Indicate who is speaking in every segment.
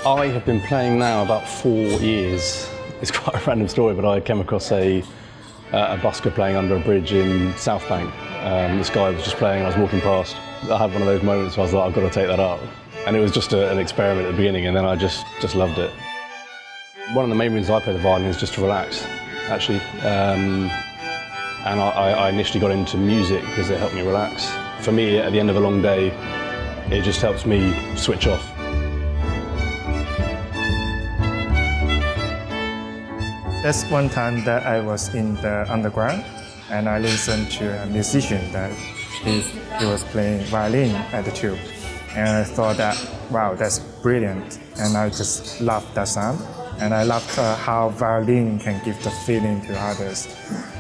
Speaker 1: I have been playing now about 4 years. It's quite a random story, but I came across a busker playing under a bridge in South Bank. This guy was just playing and I was walking past. I had one of those moments where I was like, I've got to take that up. And it was just an experiment at the beginning, and then I just loved it. One of the main reasons I play the violin is just to relax, actually. And I initially got into music because it helped me relax. For me, at the end of a long day, it just helps me switch off.
Speaker 2: That's one time that I was in the underground and I listened to a musician that he was playing violin at the tube. And I thought that, wow, that's brilliant. And I just loved that sound. And I loved how violin can give the feeling to others.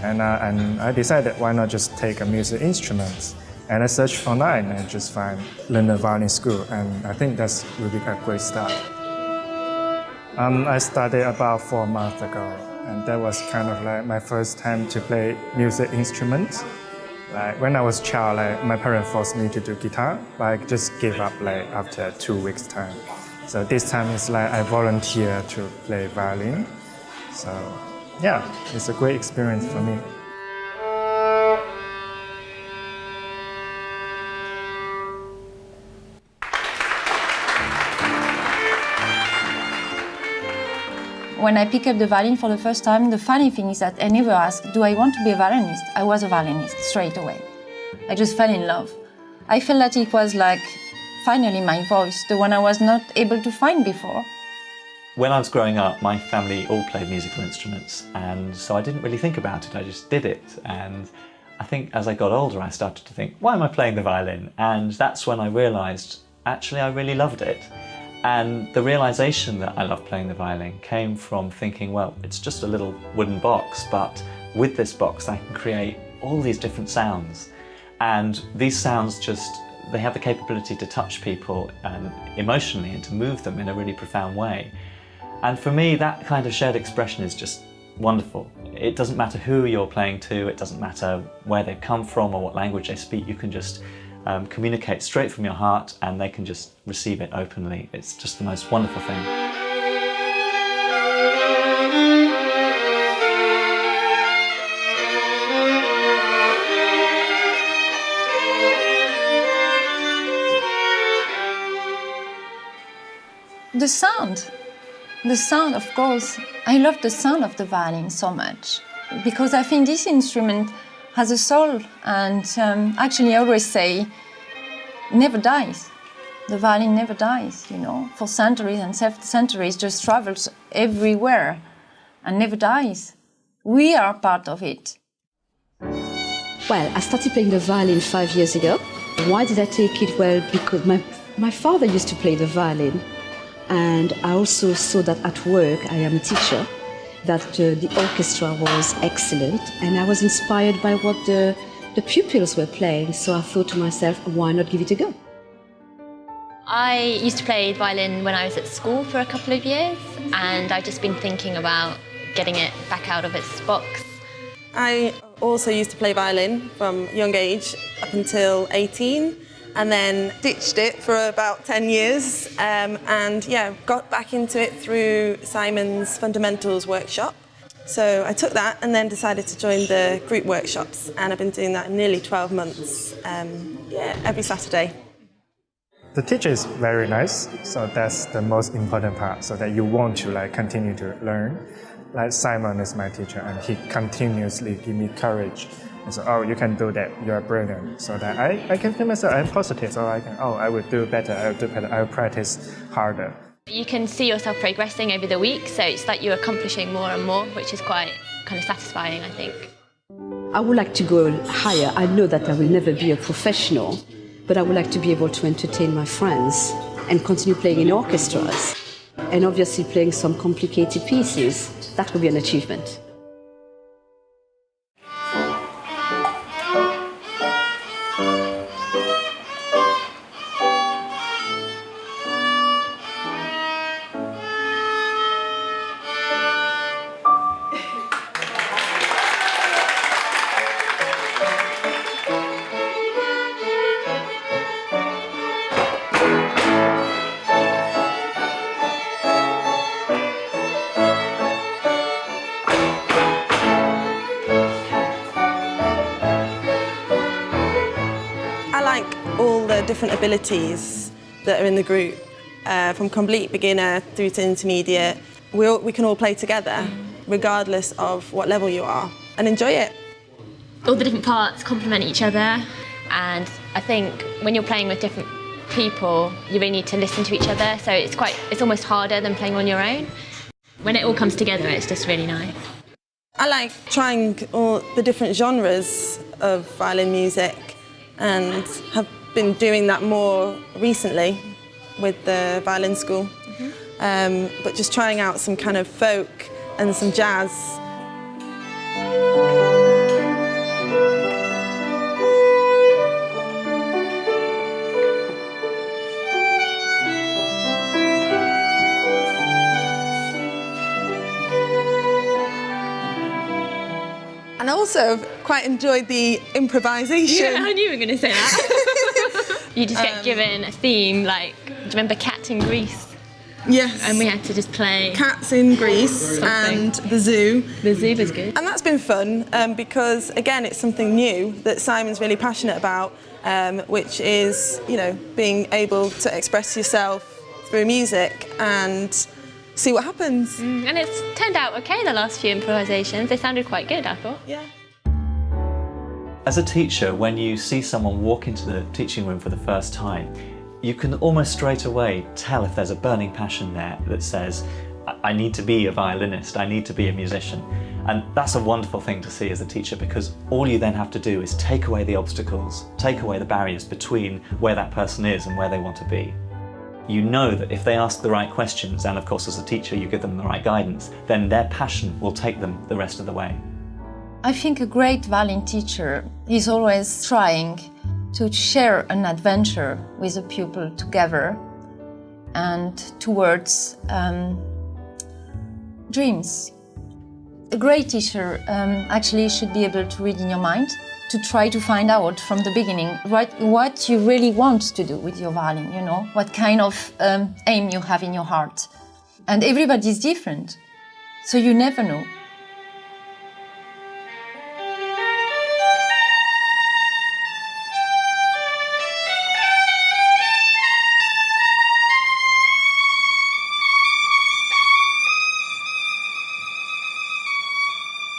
Speaker 2: And I decided why not just take a music instrument. And I searched online and just learn a violin school. And I think that's really a great start. I started about 4 months ago. And that was kind of like my first time to play music instruments. Like when I was a child, my parents forced me to do guitar, but I just gave up after 2 weeks' time. So this time it's like I volunteer to play violin. So yeah, it's a great experience for me.
Speaker 3: When I picked up the violin for the first time, the funny thing is that I never asked, do I want to be a violinist? I was a violinist straight away. I just fell in love. I felt that it was like finally my voice, the one I was not able to find before.
Speaker 4: When I was growing up, my family all played musical instruments, and so I didn't really think about it, I just did it. And I think as I got older, I started to think, why am I playing the violin? And that's when I realised, actually, I really loved it. And the realisation that I love playing the violin came from thinking, well, it's just a little wooden box, but with this box I can create all these different sounds. And these sounds they have the capability to touch people emotionally and to move them in a really profound way. And for me, that kind of shared expression is just wonderful. It doesn't matter who you're playing to, it doesn't matter where they've come from or what language they speak, you can just communicate straight from your heart and they can just receive it openly. It's just the most wonderful thing.
Speaker 3: The sound, of course. I love the sound of the violin so much because I think this instrument has a soul, and actually I always say, never dies. The violin never dies, you know, for centuries and centuries, just travels everywhere and never dies. We are part of it.
Speaker 5: Well, I started playing the violin 5 years ago. Why did I take it? Well, because my father used to play the violin, and I also saw that at work, I am a teacher, that the orchestra was excellent, and I was inspired by what the pupils were playing, so I thought to myself, why not give it a go?
Speaker 6: I used to play violin when I was at school for a couple of years, and I've just been thinking about getting it back out of its box.
Speaker 7: I also used to play violin from a young age up until 18, and then ditched it for about 10 years, and yeah, got back into it through Simon's Fundamentals workshop. So I took that and then decided to join the group workshops, and I've been doing that nearly 12 months, every Saturday.
Speaker 2: The teacher is very nice, so that's the most important part, so that you want to continue to learn. Like Simon is my teacher, and he continuously give me courage. And so, oh, you can do that, you're brilliant. So that I can feel myself, I'm positive, so I will do better, I will practice harder.
Speaker 6: You can see yourself progressing over the week, so it's like you're accomplishing more and more, which is quite kind of satisfying, I think.
Speaker 5: I would like to go higher. I know that I will never be a professional, but I would like to be able to entertain my friends and continue playing in orchestras. And obviously playing some complicated pieces, that would be an achievement.
Speaker 7: different abilities that are in the group, from complete beginner through to intermediate. We can all play together, regardless of what level you are, and enjoy it.
Speaker 6: All the different parts complement each other, and I think when you're playing with different people, you really need to listen to each other, so it's almost harder than playing on your own. When it all comes together, it's just really nice.
Speaker 7: I like trying all the different genres of violin music, and have been doing that more recently with the violin school. But just trying out some kind of folk and some jazz. And I also quite enjoyed the improvisation.
Speaker 6: Yeah, I knew you were going to say that. You just get given a theme, like, do you remember Cats in Greece?
Speaker 7: Yes.
Speaker 6: And we had to just play
Speaker 7: Cats in Greece and the zoo.
Speaker 6: The zoo was good.
Speaker 7: And that's been fun because, again, it's something new that Simon's really passionate about, which is, being able to express yourself through music and see what happens.
Speaker 6: And it's turned out okay, the last few improvisations. They sounded quite good, I thought.
Speaker 7: Yeah.
Speaker 4: As a teacher, when you see someone walk into the teaching room for the first time, you can almost straight away tell if there's a burning passion there that says, I need to be a violinist, I need to be a musician. And that's a wonderful thing to see as a teacher, because all you then have to do is take away the obstacles, take away the barriers between where that person is and where they want to be. You know that if they ask the right questions, and of course as a teacher you give them the right guidance, then their passion will take them the rest of the way.
Speaker 3: I think a great violin teacher is always trying to share an adventure with a pupil together and towards dreams. A great teacher actually should be able to read in your mind, to try to find out from the beginning what you really want to do with your violin, what kind of aim you have in your heart. And everybody is different, so you never know.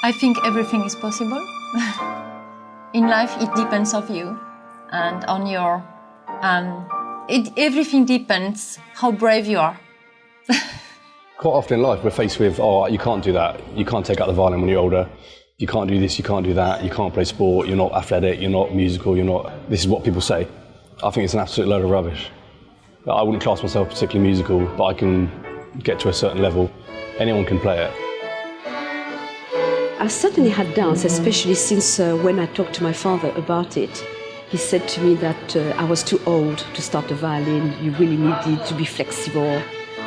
Speaker 3: I think everything is possible. In life, it depends on you and on your... everything depends how brave you are.
Speaker 1: Quite often in life, we're faced with, you can't do that. You can't take out the violin when you're older. You can't do this, you can't do that. You can't play sport, you're not athletic, you're not musical, you're not... This is what people say. I think it's an absolute load of rubbish. I wouldn't class myself particularly musical, but I can get to a certain level. Anyone can play it.
Speaker 5: I certainly had doubts, especially since when I talked to my father about it. He said to me that I was too old to start the violin, you really needed to be flexible,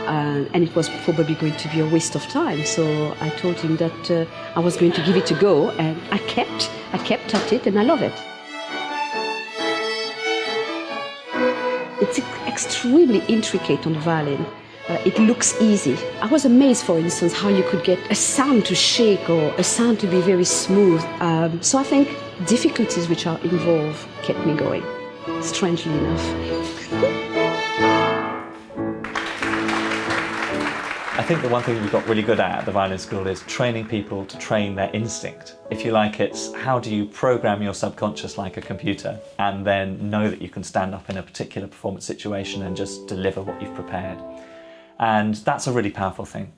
Speaker 5: and it was probably going to be a waste of time. So I told him that I was going to give it a go, and I kept at it, and I love it. It's extremely intricate on the violin. It looks easy. I was amazed, for instance, how you could get a sound to shake or a sound to be very smooth. So I think difficulties which are involved kept me going, strangely enough.
Speaker 4: I think the one thing we've got really good at the violin school is training people to train their instinct. If you like, it's how do you program your subconscious like a computer and then know that you can stand up in a particular performance situation and just deliver what you've prepared. And that's a really powerful thing.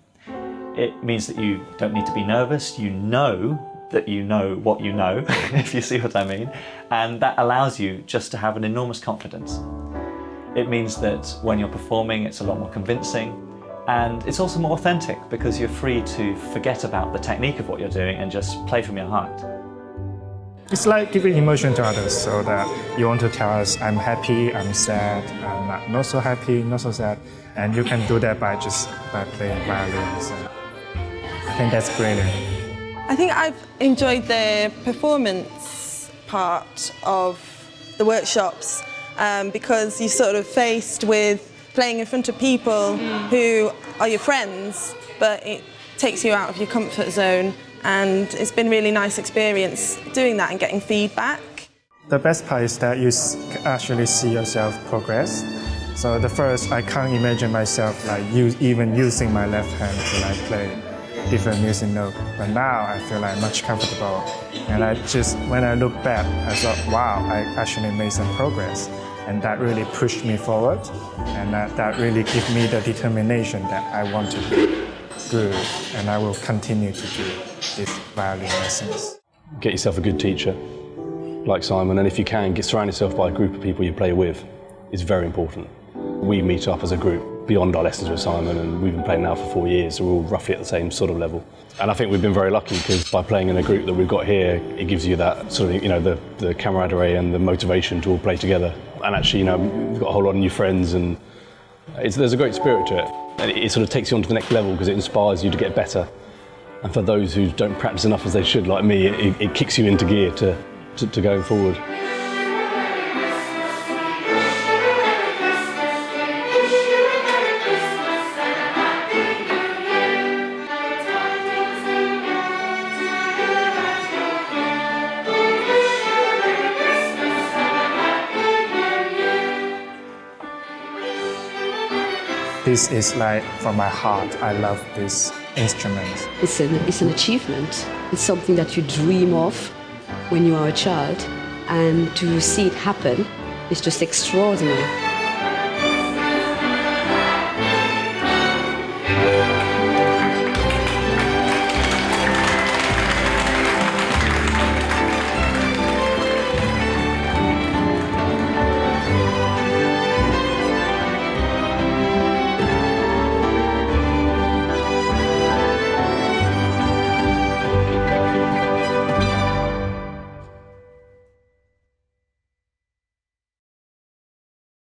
Speaker 4: It means that you don't need to be nervous, you know that you know what you know, if you see what I mean, and that allows you just to have an enormous confidence. It means that when you're performing, it's a lot more convincing, and it's also more authentic because you're free to forget about the technique of what you're doing and just play from your heart.
Speaker 2: It's like giving emotion to others, so that you want to tell us, I'm happy, I'm sad, I'm not so happy, not so sad. And you can do that by playing violin. So I think that's brilliant.
Speaker 7: I think I've enjoyed the performance part of the workshops because you're sort of faced with playing in front of people who are your friends, but it takes you out of your comfort zone, and it's been a really nice experience doing that and getting feedback.
Speaker 2: The best part is that you actually see yourself progress. So the first, I can't imagine myself like even using my left hand to like play different music notes. But now I feel like much comfortable. And when I look back, I thought, wow, I actually made some progress. And that really pushed me forward. And that really gave me the determination that I want to be good. And I will continue to do these violin lessons.
Speaker 1: Get yourself a good teacher, like Simon, and if you can, surround yourself by a group of people you play with. It's very important. We meet up as a group beyond our lessons with Simon, and we've been playing now for 4 years, so we're all roughly at the same sort of level. And I think we've been very lucky because by playing in a group that we've got here, it gives you that sort of, the camaraderie and the motivation to all play together. And actually, we've got a whole lot of new friends, and there's a great spirit to it. And it sort of takes you on to the next level because it inspires you to get better. And for those who don't practice enough as they should, like me, it kicks you into gear to going forward.
Speaker 2: This is like from my heart. I love this instrument.
Speaker 5: It's an achievement. It's something that you dream of when you are a child, and to see it happen is just extraordinary.